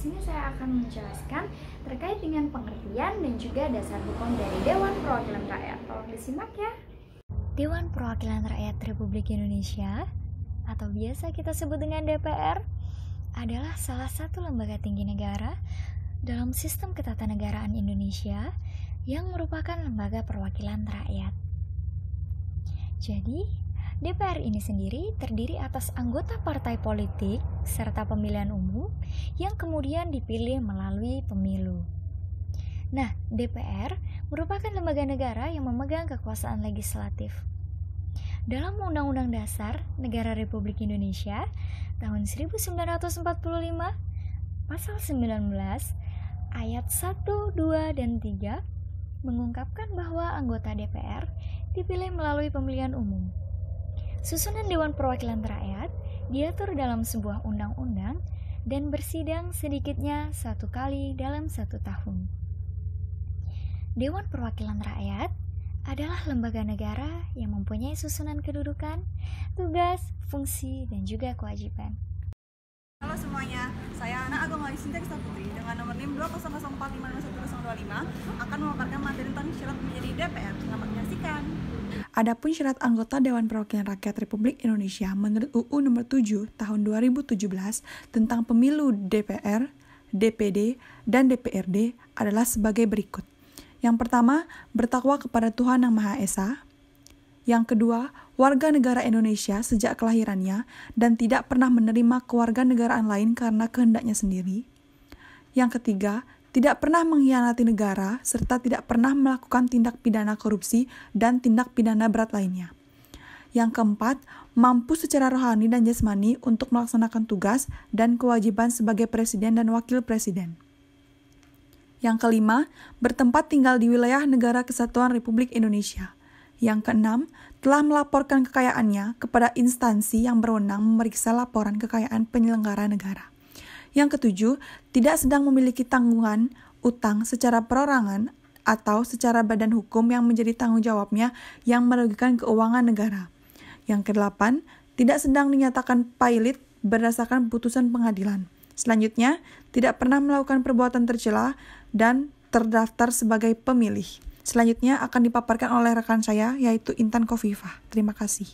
sini saya akan menjelaskan terkait dengan pengertian dan juga dasar hukum dari Dewan Perwakilan Rakyat. Tolong disimak ya. Dewan Perwakilan Rakyat Republik Indonesia atau biasa kita sebut dengan DPR adalah salah satu lembaga tinggi negara dalam sistem ketatanegaraan Indonesia yang merupakan lembaga perwakilan rakyat. Jadi, DPR ini sendiri terdiri atas anggota partai politik serta pemilihan umum yang kemudian dipilih melalui pemilu. Nah, DPR merupakan lembaga negara yang memegang kekuasaan legislatif. Dalam Undang-Undang Dasar Negara Republik Indonesia tahun 1945, Pasal 19, ayat 1, 2, dan 3 mengungkapkan bahwa anggota DPR dipilih melalui pemilihan umum. Susunan Dewan Perwakilan Rakyat diatur dalam sebuah undang-undang dan bersidang sedikitnya 1 kali dalam 1 tahun. Dewan Perwakilan Rakyat adalah lembaga negara yang mempunyai susunan kedudukan, tugas, fungsi, dan juga kewajiban. Halo semuanya, saya Ana Agung Sinta Krista Putri dengan nomor NIM 20045511025 akan memaparkan materi tentang syarat menjadi DPR. Selamat menyaksikan. Adapun syarat anggota Dewan Perwakilan Rakyat Republik Indonesia menurut UU Nomor 7 Tahun 2017 tentang Pemilu DPR, DPD, dan DPRD adalah sebagai berikut. Yang pertama, bertakwa kepada Tuhan Yang Maha Esa. Yang kedua, warga negara Indonesia sejak kelahirannya dan tidak pernah menerima kewarganegaraan lain karena kehendaknya sendiri. Yang ketiga, tidak pernah mengkhianati negara serta tidak pernah melakukan tindak pidana korupsi dan tindak pidana berat lainnya. Yang keempat, mampu secara rohani dan jasmani untuk melaksanakan tugas dan kewajiban sebagai presiden dan wakil presiden. Yang kelima, bertempat tinggal di wilayah Negara Kesatuan Republik Indonesia. Yang keenam, telah melaporkan kekayaannya kepada instansi yang berwenang memeriksa laporan kekayaan penyelenggara negara. Yang ketujuh, tidak sedang memiliki tanggungan utang secara perorangan atau secara badan hukum yang menjadi tanggung jawabnya yang merugikan keuangan negara. Yang kedelapan, tidak sedang dinyatakan pailit berdasarkan putusan pengadilan. Selanjutnya, tidak pernah melakukan perbuatan tercela dan terdaftar sebagai pemilih. Selanjutnya akan dipaparkan oleh rekan saya, yaitu Intan Kofifah. Terima kasih.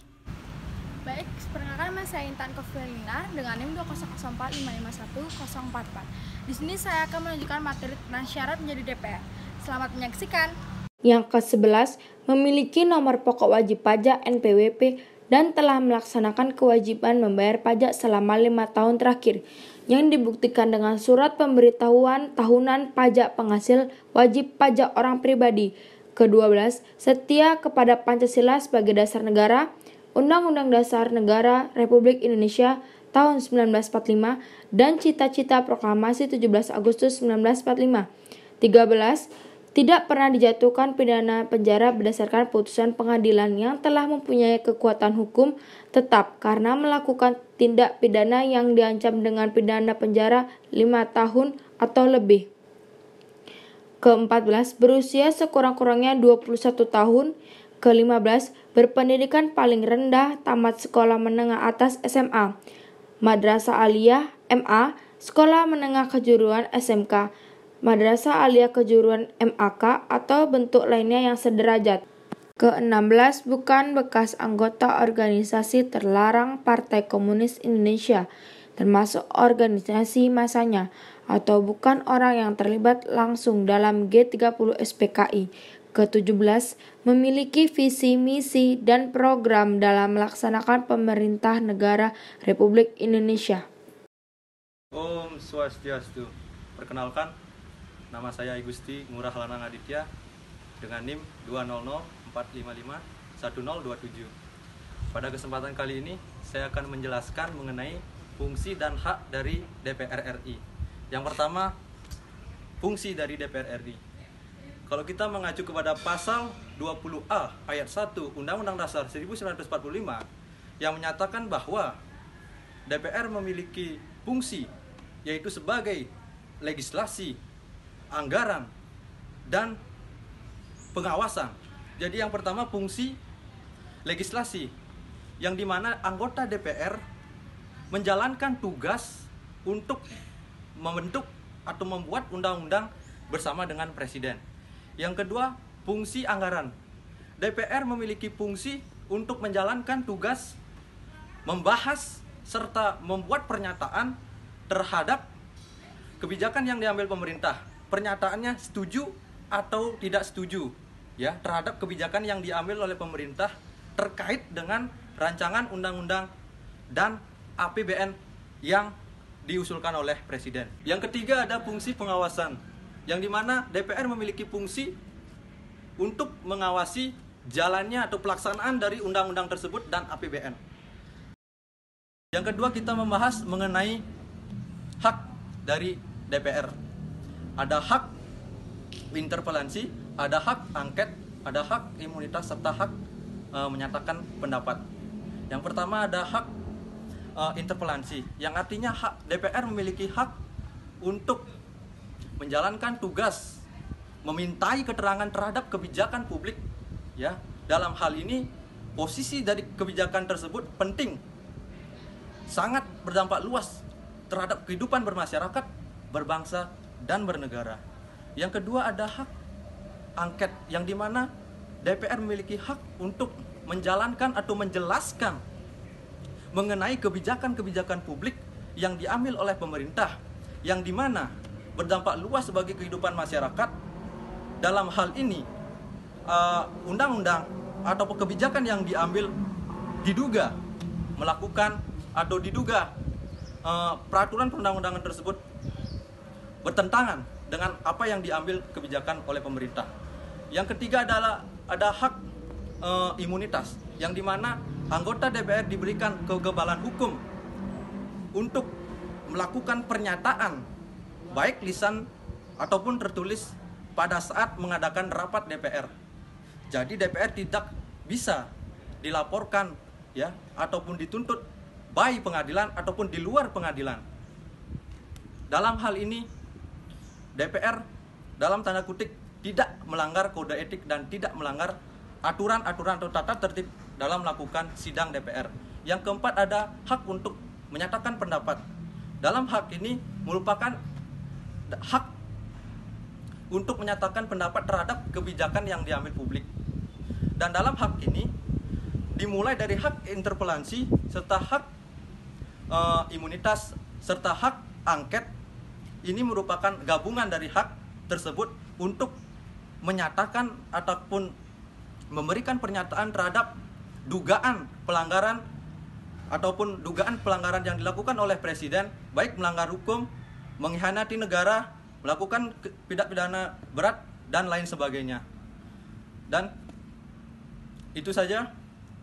Baik, perkenalkan nama saya Intan Kofifah dengan NIM 20045511044. Di sini saya akan menunjukkan materi tentang syarat menjadi DPR. Selamat menyaksikan. Yang ke-11, memiliki nomor pokok wajib pajak NPWP dan telah melaksanakan kewajiban membayar pajak selama 5 tahun terakhir, yang dibuktikan dengan surat pemberitahuan tahunan pajak penghasil wajib pajak orang pribadi. Ke-12, setia kepada Pancasila sebagai dasar negara, Undang-Undang Dasar Negara Republik Indonesia tahun 1945, dan cita-cita proklamasi 17 Agustus 1945. 13, tidak pernah dijatuhkan pidana penjara berdasarkan putusan pengadilan yang telah mempunyai kekuatan hukum tetap karena melakukan tindak pidana yang diancam dengan pidana penjara 5 tahun atau lebih. Ke-14, berusia sekurang-kurangnya 21 tahun. Ke-15, berpendidikan paling rendah tamat sekolah menengah atas SMA, Madrasah Aliyah MA, sekolah menengah kejuruan SMK, Madrasah Aliyah Kejuruan MAK atau bentuk lainnya yang sederajat. Ke-16, bukan bekas anggota organisasi terlarang Partai Komunis Indonesia, termasuk organisasi masanya, atau bukan orang yang terlibat langsung dalam G30 SPKI. Ke-17, memiliki visi, misi, dan program dalam melaksanakan pemerintah negara Republik Indonesia. Om Swastiastu. Perkenalkan, nama saya Igusti Ngurah Lanang Aditya dengan NIM 20045511027. Pada kesempatan kali ini, saya akan menjelaskan mengenai fungsi dan hak dari DPR RI. Yang pertama, fungsi dari DPR RI. Kalau kita mengacu kepada pasal 20A ayat 1 Undang-Undang Dasar 1945 yang menyatakan bahwa DPR memiliki fungsi yaitu sebagai legislasi, anggaran, dan pengawasan. Jadi yang pertama fungsi legislasi, yang dimana anggota DPR menjalankan tugas untuk membentuk atau membuat undang-undang bersama dengan presiden. Yang kedua, fungsi anggaran. DPR memiliki fungsi untuk menjalankan tugas membahas serta membuat pernyataan terhadap kebijakan yang diambil pemerintah. Pernyataannya setuju atau tidak setuju ya terhadap kebijakan yang diambil oleh pemerintah terkait dengan rancangan undang-undang dan APBN yang diusulkan oleh presiden. Yang ketiga ada fungsi pengawasan, yang dimana DPR memiliki fungsi untuk mengawasi jalannya atau pelaksanaan dari undang-undang tersebut dan APBN. Yang kedua kita membahas mengenai hak dari DPR. Ada hak interpelasi, ada hak angket, ada hak imunitas, serta hak menyatakan pendapat. Yang pertama ada hak interpelasi, yang artinya hak DPR memiliki hak untuk menjalankan tugas memintai keterangan terhadap kebijakan publik ya. Dalam hal ini posisi dari kebijakan tersebut penting, sangat berdampak luas terhadap kehidupan bermasyarakat, berbangsa dan bernegara. Yang kedua ada hak angket, yang dimana DPR memiliki hak untuk menjalankan atau menjelaskan mengenai kebijakan-kebijakan publik yang diambil oleh pemerintah, yang dimana berdampak luas bagi kehidupan masyarakat. Dalam hal ini undang-undang atau kebijakan yang diambil diduga melakukan atau diduga peraturan perundang-undangan tersebut bertentangan dengan apa yang diambil kebijakan oleh pemerintah. Yang ketiga adalah ada hak imunitas, yang dimana anggota DPR diberikan kekebalan hukum untuk melakukan pernyataan baik lisan ataupun tertulis pada saat mengadakan rapat DPR. Jadi DPR tidak bisa dilaporkan ya ataupun dituntut baik pengadilan ataupun di luar pengadilan. Dalam hal ini DPR dalam tanda kutip tidak melanggar kode etik dan tidak melanggar aturan-aturan atau tata tertib dalam melakukan sidang DPR. Yang keempat ada hak untuk menyatakan pendapat. Dalam hak ini merupakan hak untuk menyatakan pendapat terhadap kebijakan yang diambil publik. Dan dalam hak ini dimulai dari hak interpelasi serta hak imunitas serta hak angket. Ini merupakan gabungan dari hak tersebut untuk menyatakan ataupun memberikan pernyataan terhadap dugaan pelanggaran ataupun dugaan pelanggaran yang dilakukan oleh presiden, baik melanggar hukum, mengkhianati negara, melakukan tindak pidana berat dan lain sebagainya. Dan itu saja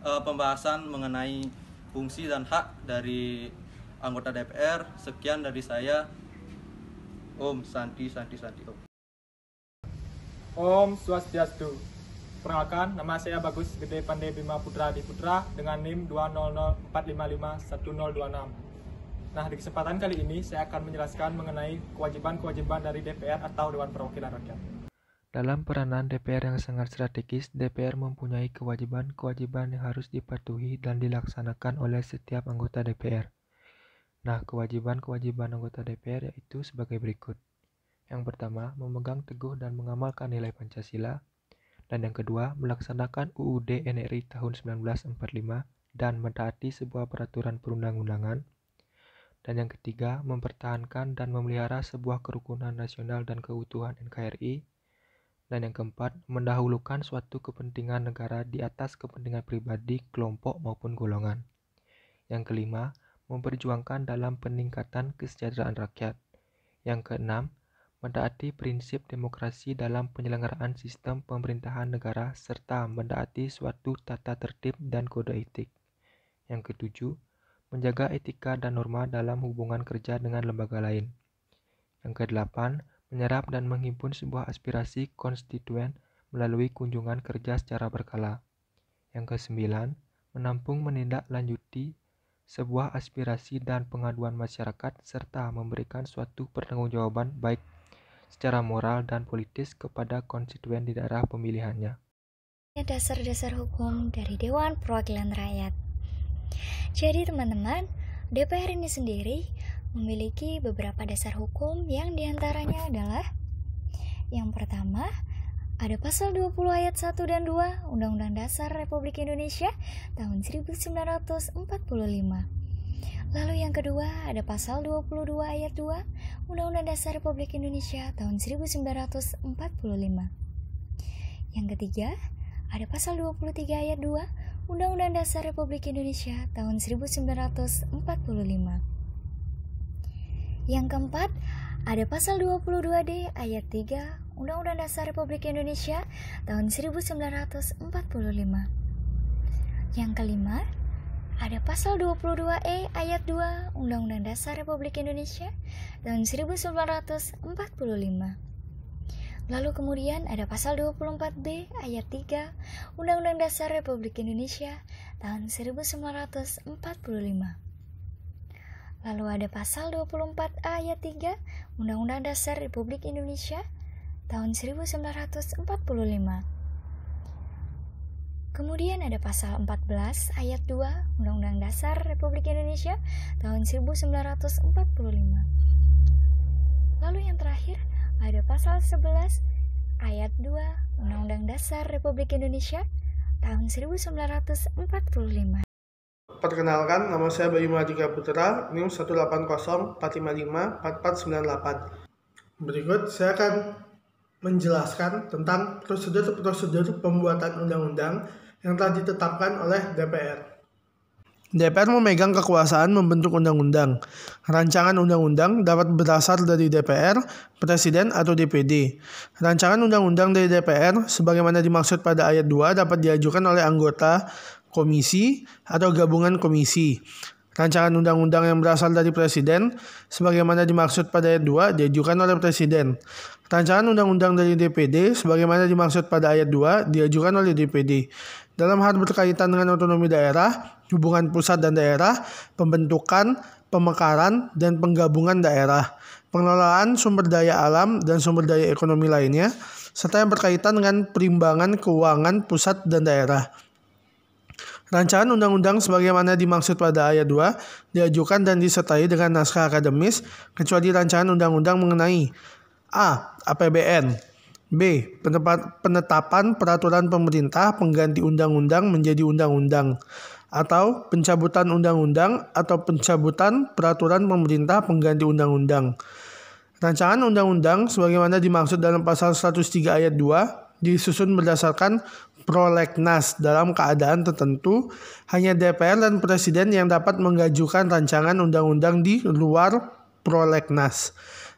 pembahasan mengenai fungsi dan hak dari anggota DPR. Sekian dari saya. Om Santi Santi Santi Om. Om Swastiastu. Perkenalkan, nama saya Bagus Gede Pandey Bima Putra Diputra dengan NIM 20045511026. Nah, di kesempatan kali ini saya akan menjelaskan mengenai kewajiban-kewajiban dari DPR atau Dewan Perwakilan Rakyat. Dalam peranan DPR yang sangat strategis, DPR mempunyai kewajiban-kewajiban yang harus dipatuhi dan dilaksanakan oleh setiap anggota DPR. Nah, kewajiban-kewajiban anggota DPR yaitu sebagai berikut. Yang pertama, memegang teguh dan mengamalkan nilai Pancasila. Dan yang kedua, melaksanakan UUD NRI tahun 1945 dan mentaati sebuah peraturan perundang-undangan. Dan yang ketiga, mempertahankan dan memelihara sebuah kerukunan nasional dan keutuhan NKRI. Dan yang keempat, mendahulukan suatu kepentingan negara di atas kepentingan pribadi, kelompok maupun golongan. Yang kelima, memperjuangkan dalam peningkatan kesejahteraan rakyat. Yang keenam, mentaati prinsip demokrasi dalam penyelenggaraan sistem pemerintahan negara serta mentaati suatu tata tertib dan kode etik. Yang ketujuh, menjaga etika dan norma dalam hubungan kerja dengan lembaga lain. Yang kedelapan, menyerap dan menghimpun sebuah aspirasi konstituen melalui kunjungan kerja secara berkala. Yang kesembilan, menampung menindaklanjuti sebuah aspirasi dan pengaduan masyarakat serta memberikan suatu pertanggungjawaban baik secara moral dan politis kepada konstituen di daerah pemilihannya. Dasar-dasar hukum dari Dewan Perwakilan Rakyat. Jadi teman-teman, DPR ini sendiri memiliki beberapa dasar hukum yang diantaranya adalah yang pertama, ada pasal 20 ayat 1 dan 2 Undang-Undang Dasar Republik Indonesia tahun 1945. Lalu yang kedua, ada pasal 22 ayat 2 Undang-Undang Dasar Republik Indonesia tahun 1945. Yang ketiga, ada pasal 23 ayat 2 Undang-Undang Dasar Republik Indonesia tahun 1945. Yang keempat, ada pasal 22D ayat 3 Undang-Undang Dasar Republik Indonesia tahun 1945. Yang kelima, ada pasal 22E ayat 2 Undang-Undang Dasar Republik Indonesia tahun 1945. Lalu kemudian ada pasal 24B ayat 3 Undang-Undang Dasar Republik Indonesia tahun 1945. Lalu ada pasal 24 ayat 3 Undang-Undang Dasar Republik Indonesia tahun 1945. Kemudian ada pasal 14 ayat 2 Undang-Undang Dasar Republik Indonesia tahun 1945. Lalu yang terakhir ada pasal 11 ayat 2 Undang-Undang Dasar Republik Indonesia tahun 1945. Perkenalkan, nama saya Bayu Mahardika Putra, NIM 18045544498. Berikut saya akan menjelaskan tentang prosedur-prosedur pembuatan undang-undang yang telah ditetapkan oleh DPR. DPR memegang kekuasaan membentuk undang-undang. Rancangan undang-undang dapat berasal dari DPR, Presiden, atau DPD. Rancangan undang-undang dari DPR, sebagaimana dimaksud pada ayat 2, dapat diajukan oleh anggota komisi atau gabungan komisi. Rancangan undang-undang yang berasal dari Presiden, sebagaimana dimaksud pada ayat 2, diajukan oleh Presiden. Rancangan undang-undang dari DPD, sebagaimana dimaksud pada ayat 2, diajukan oleh DPD. Dalam hal berkaitan dengan otonomi daerah, hubungan pusat dan daerah, pembentukan, pemekaran, dan penggabungan daerah, pengelolaan sumber daya alam dan sumber daya ekonomi lainnya, serta yang berkaitan dengan perimbangan keuangan pusat dan daerah. Rancangan undang-undang sebagaimana dimaksud pada ayat 2 diajukan dan disertai dengan naskah akademis kecuali rancangan undang-undang mengenai A. APBN, B. Penetapan peraturan pemerintah pengganti undang-undang menjadi undang-undang, atau pencabutan undang-undang atau pencabutan peraturan pemerintah pengganti undang-undang. Rancangan undang-undang sebagaimana dimaksud dalam pasal 103 ayat 2 disusun berdasarkan prolegnas dalam keadaan tertentu. Hanya DPR dan Presiden yang dapat mengajukan rancangan undang-undang di luar prolegnas.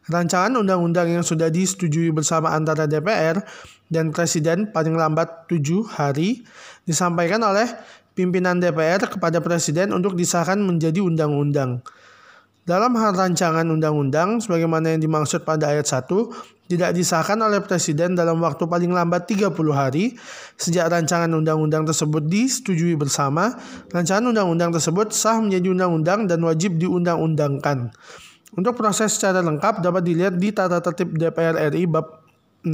Rancangan undang-undang yang sudah disetujui bersama antara DPR dan Presiden paling lambat 7 hari disampaikan oleh pimpinan DPR kepada Presiden untuk disahkan menjadi undang-undang. Dalam hal rancangan undang-undang sebagaimana yang dimaksud pada ayat 1 tidak disahkan oleh Presiden dalam waktu paling lambat 30 hari sejak rancangan undang-undang tersebut disetujui bersama, rancangan undang-undang tersebut sah menjadi undang-undang dan wajib diundang-undangkan. Untuk proses secara lengkap dapat dilihat di Tata Tertib DPR RI bab 6.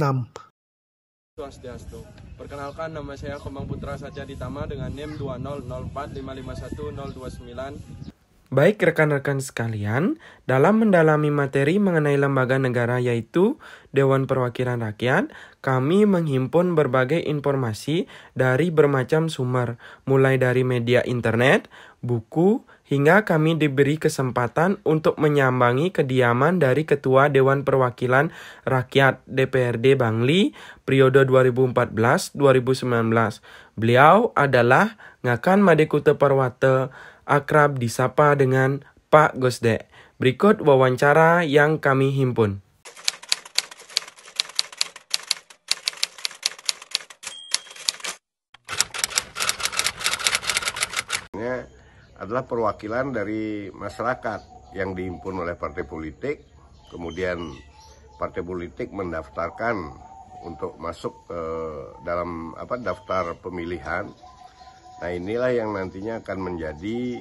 Swastiastu. Perkenalkan, nama saya Komang Putra Satya Ditama dengan NIM 20045510029. Baik rekan-rekan sekalian, dalam mendalami materi mengenai lembaga negara yaitu Dewan Perwakilan Rakyat, kami menghimpun berbagai informasi dari bermacam sumber, mulai dari media internet, buku, hingga kami diberi kesempatan untuk menyambangi kediaman dari Ketua Dewan Perwakilan Rakyat DPRD Bangli periode 2014-2019. Beliau adalah Ngakan Madekute Parwate, akrab disapa dengan Pak Gosde. Berikut wawancara yang kami himpun. Ini adalah perwakilan dari masyarakat yang dihimpun oleh partai politik, kemudian partai politik mendaftarkan untuk masuk dalam daftar pemilihan. Nah, inilah yang nantinya akan menjadi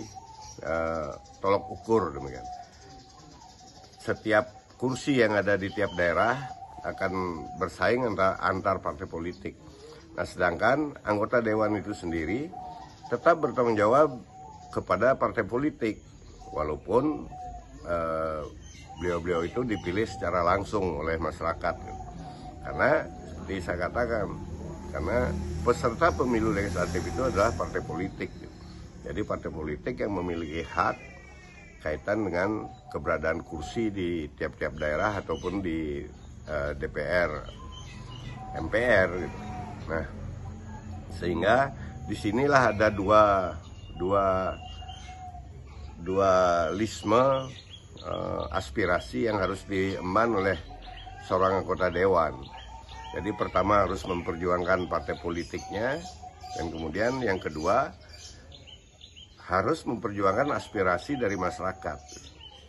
tolok ukur demikian. Setiap kursi yang ada di tiap daerah akan bersaing antar partai politik. Nah, sedangkan anggota dewan itu sendiri tetap bertanggung jawab kepada partai politik, walaupun beliau-beliau itu dipilih secara langsung oleh masyarakat. Karena seperti saya katakan, karena peserta pemilu legislatif itu adalah partai politik. Jadi partai politik yang memiliki hak kaitan dengan keberadaan kursi di tiap-tiap daerah ataupun di DPR, MPR gitu. Nah, sehingga disinilah ada dualisme aspirasi yang harus diemban oleh seorang anggota dewan. Jadi pertama harus memperjuangkan partai politiknya, dan kemudian yang kedua harus memperjuangkan aspirasi dari masyarakat.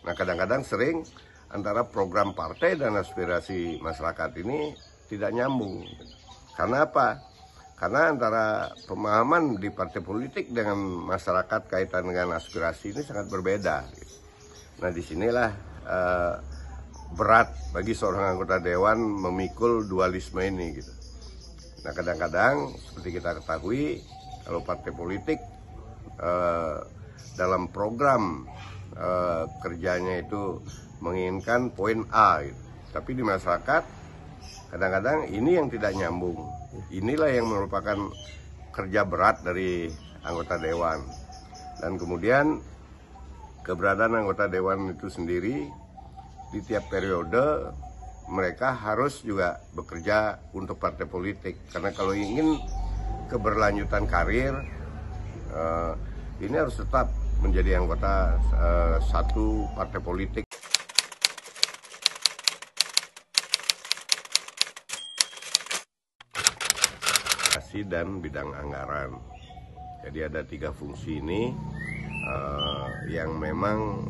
Nah, kadang-kadang sering antara program partai dan aspirasi masyarakat ini tidak nyambung. Karena apa? Karena antara pemahaman di partai politik dengan masyarakat kaitan dengan aspirasi ini sangat berbeda. Nah, disinilah berat bagi seorang anggota dewan memikul dualisme ini gitu. Nah, kadang-kadang seperti kita ketahui, kalau partai politik dalam program kerjanya itu menginginkan poin A gitu. Tapi di masyarakat kadang-kadang ini yang tidak nyambung. Inilah yang merupakan kerja berat dari anggota dewan. Dan kemudian keberadaan anggota dewan itu sendiri di tiap periode mereka harus juga bekerja untuk partai politik. Karena kalau ingin keberlanjutan karir, ini harus tetap menjadi anggota satu partai politik. Dan bidang anggaran. Jadi ada 3 fungsi ini yang memang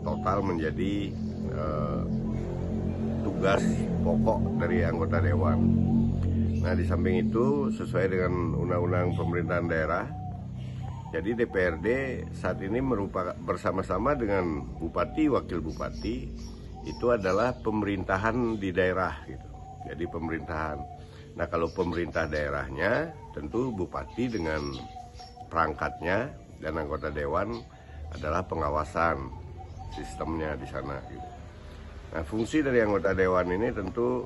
total menjadi tugas pokok dari anggota dewan. Nah, di samping itu sesuai dengan Undang-Undang Pemerintahan Daerah, jadi DPRD saat ini merupakan bersama-sama dengan Bupati, Wakil Bupati itu adalah pemerintahan di daerah gitu. Jadi pemerintahan. Nah, kalau pemerintah daerahnya tentu bupati dengan perangkatnya dan anggota dewan adalah pengawasan sistemnya di sana. Gitu. Nah, fungsi dari anggota dewan ini tentu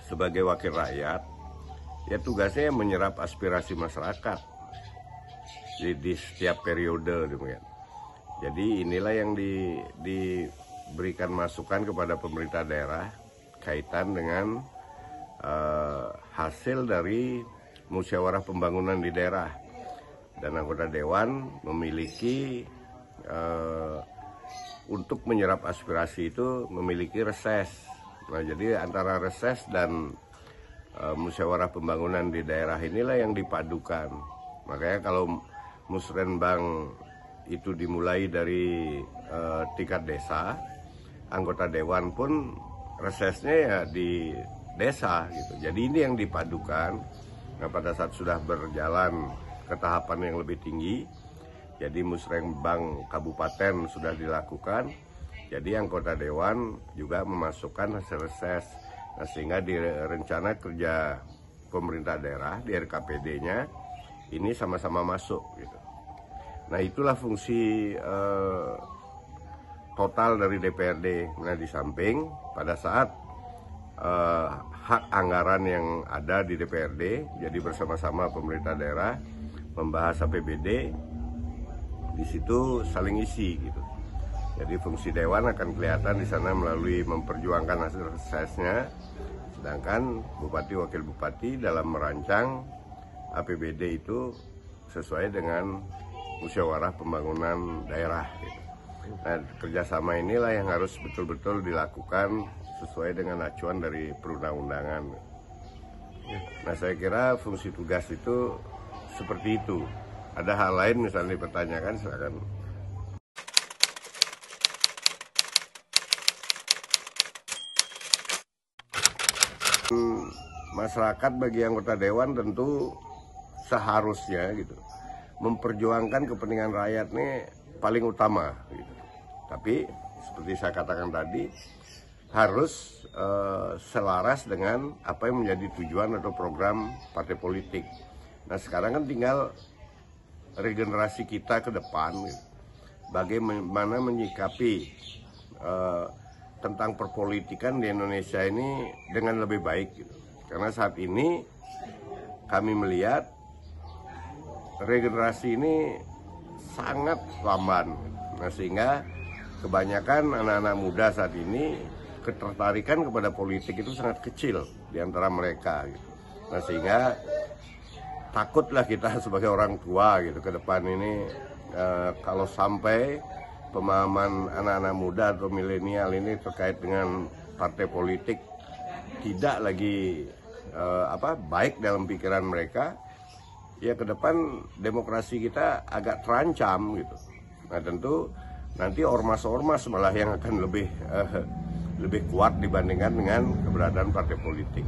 sebagai wakil rakyat, ya tugasnya menyerap aspirasi masyarakat di setiap periode demikian. Jadi inilah yang diberikan masukan kepada pemerintah daerah kaitan dengan hasil dari musyawarah pembangunan di daerah, dan anggota dewan memiliki untuk menyerap aspirasi itu memiliki reses. Nah, jadi antara reses dan musyawarah pembangunan di daerah inilah yang dipadukan. Makanya kalau musrenbang itu dimulai dari tingkat desa, anggota dewan pun resesnya ya di desa gitu. Jadi ini yang dipadukan. Nah, pada saat sudah berjalan ke tahapan yang lebih tinggi, jadi musrenbang kabupaten sudah dilakukan, jadi anggota dewan juga memasukkan hasil reses. Nah, sehingga di rencana kerja pemerintah daerah di RKPD-nya ini sama-sama masuk gitu. Nah, itulah fungsi total dari DPRD. Nah, di samping pada saat hak anggaran yang ada di DPRD, jadi bersama-sama pemerintah daerah membahas APBD, di situ saling isi gitu. Jadi fungsi dewan akan kelihatan di sana melalui memperjuangkan hasil resesnya, sedangkan bupati wakil bupati dalam merancang APBD itu sesuai dengan musyawarah pembangunan daerah gitu. Nah, kerjasama inilah yang harus betul-betul dilakukan sesuai dengan acuan dari perundang-undangan. Nah, saya kira fungsi tugas itu seperti itu. Ada hal lain misalnya dipertanyakan, silakan. Masyarakat bagi anggota dewan tentu seharusnya gitu memperjuangkan kepentingan rakyat ini paling utama gitu. Tapi seperti saya katakan tadi, harus selaras dengan apa yang menjadi tujuan atau program partai politik. Nah, sekarang kan tinggal regenerasi kita ke depan gitu. bagaimana menyikapi tentang perpolitikan di Indonesia ini dengan lebih baik gitu. Karena saat ini kami melihat regenerasi ini sangat lamban. Nah, sehingga kebanyakan anak-anak muda saat ini ketertarikan kepada politik itu sangat kecil di antara mereka gitu. Nah, sehingga takutlah kita sebagai orang tua gitu ke depan ini kalau sampai pemahaman anak-anak muda atau milenial ini terkait dengan partai politik tidak lagi baik dalam pikiran mereka, ya ke depan demokrasi kita agak terancam gitu. Nah, tentu nanti ormas-ormas malah yang akan lebih kuat dibandingkan dengan keberadaan partai politik.